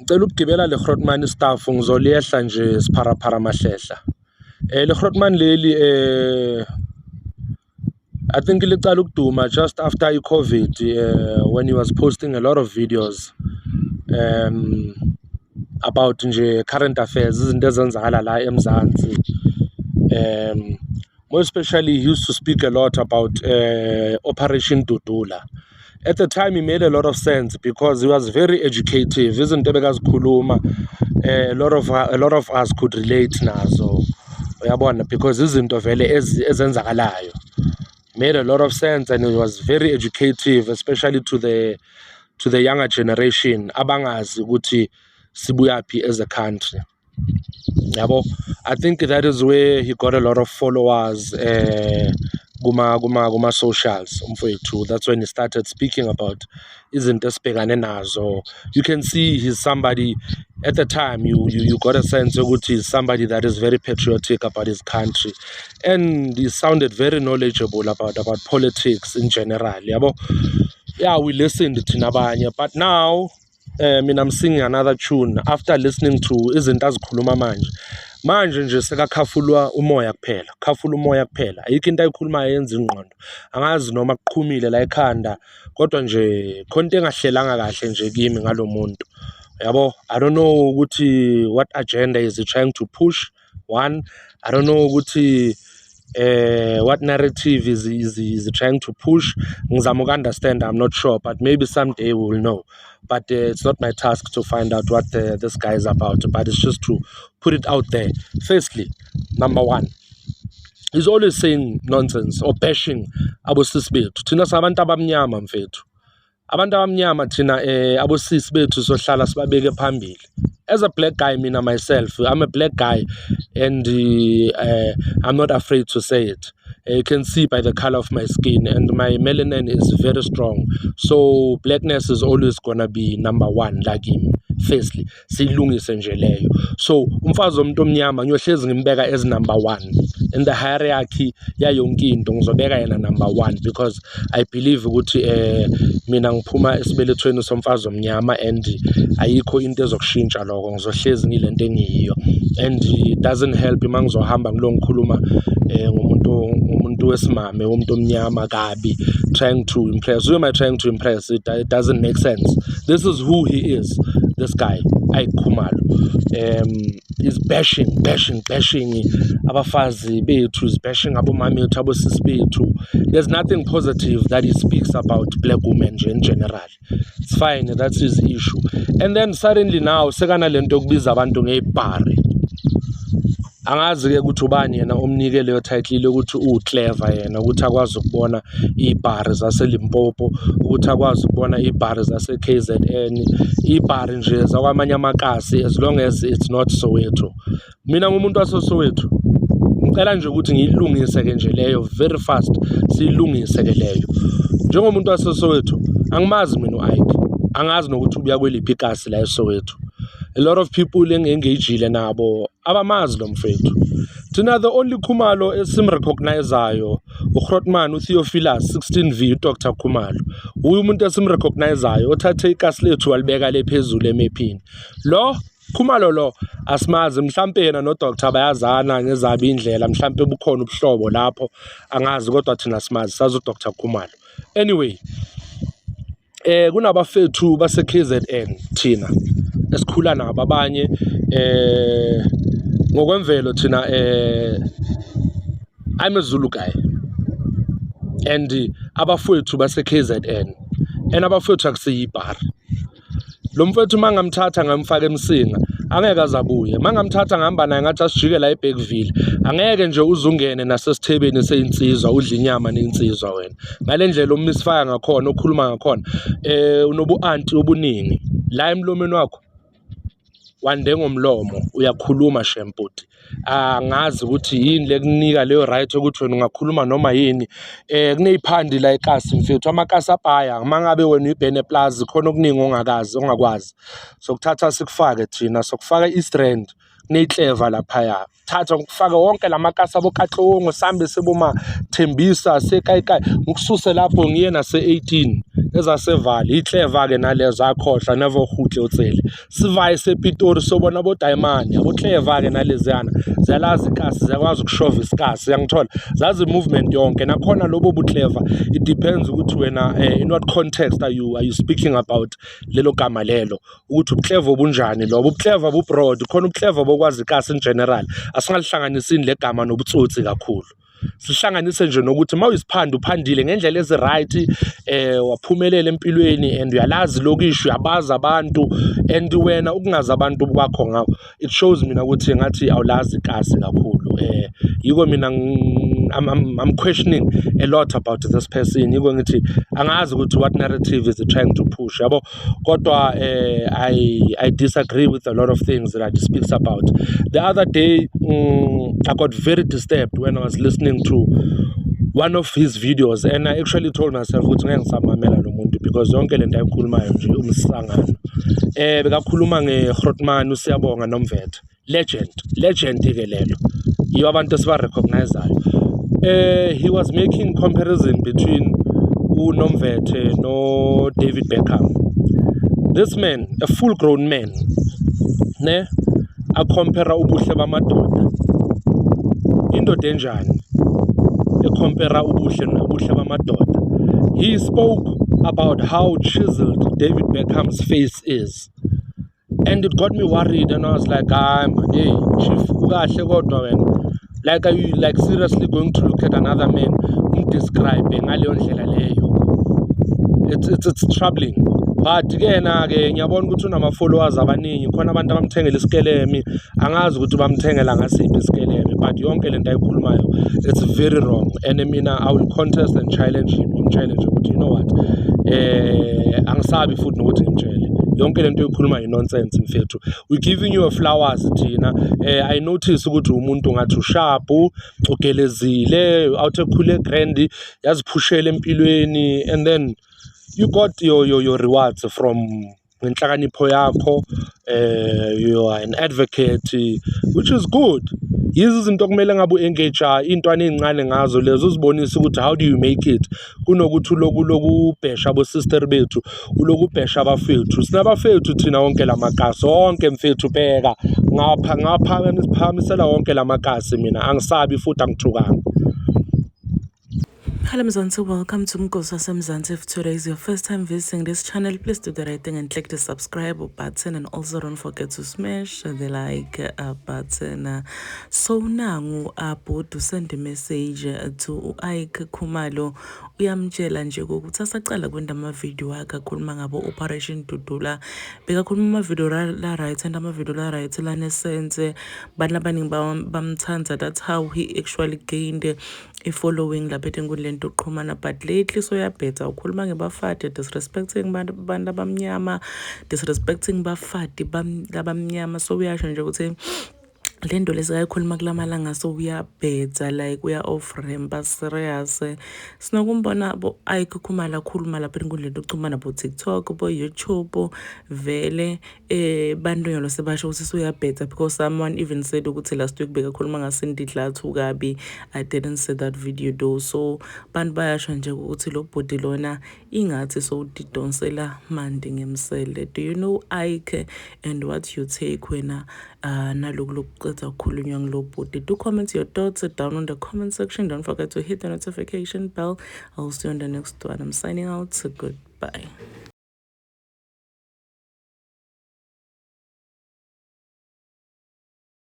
ngicela ukugibela le Grootman staff ngizoliyehla nje sipharapara mahlehla. Le Grootman leli I think licala ukuduma just after i-COVID when he was posting a lot of videos about nje current affairs, izinto ezenzakala la eMzansi. More especially, he used to speak a lot about Operation Dudula. At the time, he made a lot of sense because he was very educative. Isn't a lot of us could relate nazo. Because izinto vele ezenzakalayo made a lot of sense, and it was very educative, especially to the younger generation. Abangazi ukuthi sibuyaphi as a country. I think that is where he got a lot of followers. Guma socials. That's when he started speaking about izinto esibhekane nazo. You can see he's somebody at the time. You got a sense of what he's somebody that is very patriotic about his country, and he sounded very knowledgeable about politics in general. Yeah, we listened to Nabanya, but now I'm singing another tune after listening to izinto azikhuluma manje nje sekakhafulwa umoya kuphela ayikho into ayikhulumayo yenza ingqondo, angazi noma kuqhumile la ekhanda, kodwa nje khona into engahlelanga kahle nje kimi ngalomuntu. I don't know ukuthi what agenda is he trying to push. One, I don't know ukuthi what narrative is he trying to push. Ngizama uku understand, I'm not sure, but maybe someday we will know. But it's not my task to find out what this guy is about, but it's just to put it out there. Firstly, number one, he's always saying nonsense or bashing abosisi bethu. Thina sabantu abamnyama mfethu. Abantu abamnyama thina abosisi bethu sohlala sibabeke phambili. As a black guy, myself, I'm a black guy, and I'm not afraid to say it. You can see by the color of my skin, and my melanin is very strong. So blackness is always gonna be number one, like him. Firstly, siyilungise nje leyo. So umfazi womuntu omnyama ngiyohlezi ngimbeka as number one in the hierarchy ya yonke into, ngizobeka yena number one because I believe ukuthi mina ngiphuma esibelethweni somfazi omnyama, and ayikho into ezokushintsha lokho, ngizohlezi ngilento engiyiyo. And it doesn't help uma ngizohamba ngilongikhuluma ngumuntu wesimame, umuntu omnyama kabi, trying to impress. Who am I trying to impress? It doesn't make sense. This is who he is. This guy, Ike Khumalo, is bashing abafazi bethu, is bashing abomama bethu, abosisi bethu. There's nothing positive that he speaks about black women in general. It's fine, that's his issue. And then suddenly now, sekana lento kubiza abantu ngebhari. Angazi ke ukuthi ubani yena omnike leyo title ukuthi uclever yena, ukuthi akwazi ukubona ibhari zase Limpopo, ukuthi akwazi ukubona ibhari zase KZN, ibhari nje zakwamanye amakasi, as long as it's not Soweto. Mina ngumuntu wase Soweto, ngicela nje ukuthi ngiyilungise ke nje leyo very fast, siyilungise ke leyo. Njengomuntu wase Soweto, angimazi mina uIke, angazi nokuthi ubuya kweliphi ikasi la eSoweto. A lot of people engagile nabo abamazi lo mfethu. Thina the only Khumalo esimrecognizeayo uGrootman uTheophilus 16V Dr. Khumalo. Uyu umuntu esimrecognizeayo othathe ikasi lethu walibeka le phezulu emephini. Lo Khumalo lo asimazi, mhlambe yena no Dr. bayazana ngezaba indlela, mhlambe bukhona ubuhlobo lapho angazi, kodwa thina simazi sazi uDr. Khumalo. Anyway, kunabafethu base KZN thina esikhula nabo abanye ngokwemvelo thina I'm a Zulu guy, and abafethu base KZN, and abafethu akusiyibhari. Lo mfethu mangamthatha ngamfaka eMsinga angeke azabuye, mangamthatha ngihamba naye ngathi asijike la eBergville, angeke nje uzungene nasesithebeni seyinsizwa udla inyama neinsizwa wena. Ngalendlela umisifaya ngakhona okhuluma ngakhona unobu anti obuningi la emlomeni wakho, wande ngomlomo uyakhuluma shemputi. Angazi ukuthi yini lekunika leyo right ukuthi wena ungakhuluma noma yini. Kuneyiphandi la ekasi mfethu, amakasi abhaya mangabe wena uyibhene plaza khona okuningi ongakwazi, sokuthatha sikufake thina, sokufaka East Rand kuneyiclever lapha, thatha ngikufake wonke lamakasi abokatlongo sambe seboma Thembisa sekayikai, ngikususe lapho ngiye nase 18 ezasevali iclever-ke nalezo akhohlwa nevohutle utsele sivaye sepitori sobona bodayimani aboclever-ke naleziyana ziyalazi ikasi ziyakwazi ukushova isikasi yangithola zazi i-movement yonke nakhona lobo buclever it depends ukuthi wena in what context are you speaking about lelo gama lelo ukuthi ubuclever obunjani lobo ubuclever bu-broad khona ubuclever bokwazi ikasi in general asingalihlanganisini legama nobutsotsi kakhulu sihlanganise nje nokuthi mawuyisiphanda uphandile ngendlela ezi-right waphumelela empilweni and uyalazi lokisho uyabazi abantu and wena ukungazi abantu kwakho ngawo it shows mina ukuthi ngathi awulazi ikasi kakhulu yiko mina I'm questioning a lot about this person yiko ngithi angazi ukuthi what narrative is it trying to push yabo kodwa I disagree with a lot of things that he speaks about. The other day I got very disturbed when I was listening to one of his videos and I actually told myself ukuthi ngeke ngisamamela lo muntu because yonke lento ayikhulumayo nje umsangano bekakhuluma ngeGrootman uSiyabonga Nomvethe legend ke lelo yiyo abantu esiba recognizeayo he was making comparison between uNomvethe no David Beckham. This man, a full grown man, ne acompara ubuhle bamadoda indoda enjani ecompara ubuhle bamadoda. He spoke about how chiseled David Beckham's face is and it got me worried and I was like man hey chief ukahle kodwa wena like are you like seriously going to look at another man umdescribe ngaleyo ndlela leyo it's troubling. But ke ngiyabona ukuthi unama-followers abaningi khona abantu abamthengela isikelemi angazi ukuthi bamthengela ngasiphi isikelemi but yonke lento ayikhulumayo it's very wrong and mina I will contest and challenge him ukuthi you know what angisabi futhi nokuthi ngimtshele yonke lento yokukhuluma nonsense mfethu we giving you a flowers thina I notice ukuthi umuntu ngathi usharp ugelezile awuthekhule grand yaziphushela empilweni and then you got your rewards from ngenhlakanipho yakho you are an advocate which is good. Yizi izinto kumele ngabe engage intwana ezincane ngazo lezo uzibonisa ukuthi how do you make it kunokuthi ubhesha abo sister bethu ulokubhesha abafethu sinabafethu thina wonke lamakasi wonke mfethu bheka ngapha nisiphakamisela wonke lamakasi mina angisabi futhi angithukanga. Hello Mzansi, welcome to Mgosi Wasemzansi. If today is your first time visiting this channel, please do the right thing and click the subscribe button and also don't forget to smash the like button. So nangu to send a message to Ike Khumalo uyamtshela nje ukuthi asaqala kwenda ama-video akakhuluma ngabo Operation Dudula bekakhuluma ama-video la right and ama-video la right la nesense bantu abaningi bamthanda. That's how he actually gained a following lapha enkundleni yokuxhumana but lately so yabhetha ukhuluma ngebafati disrespecting abantu abamnyama disrespecting bafati labamnyama so uyasho nje ukuthi lento lesikayikhuluma kulamalanga so uyabhetha like uya off ramp serious sinokumbona bo Ike Khumalo khuluma lapha enkundleni yokuxhumana bo TikTok bo YouTube vele bantu yolo sebasho ukuthi uyabhetha because someone even said ukuthi last week bekakhuluma ngaSindy Dlathu kabi. I didn't see that video though so bantu bayasho nje ukuthi lo body lona ingathi so didonsela mandi ngemsele. Do you know Ike and what you take wena naloku khulunywa ngilo body? Do comment your thoughts down on the comment section. Don't forget to hit the notification bell. I'll see you on the next one. I'm signing out. Goodbye.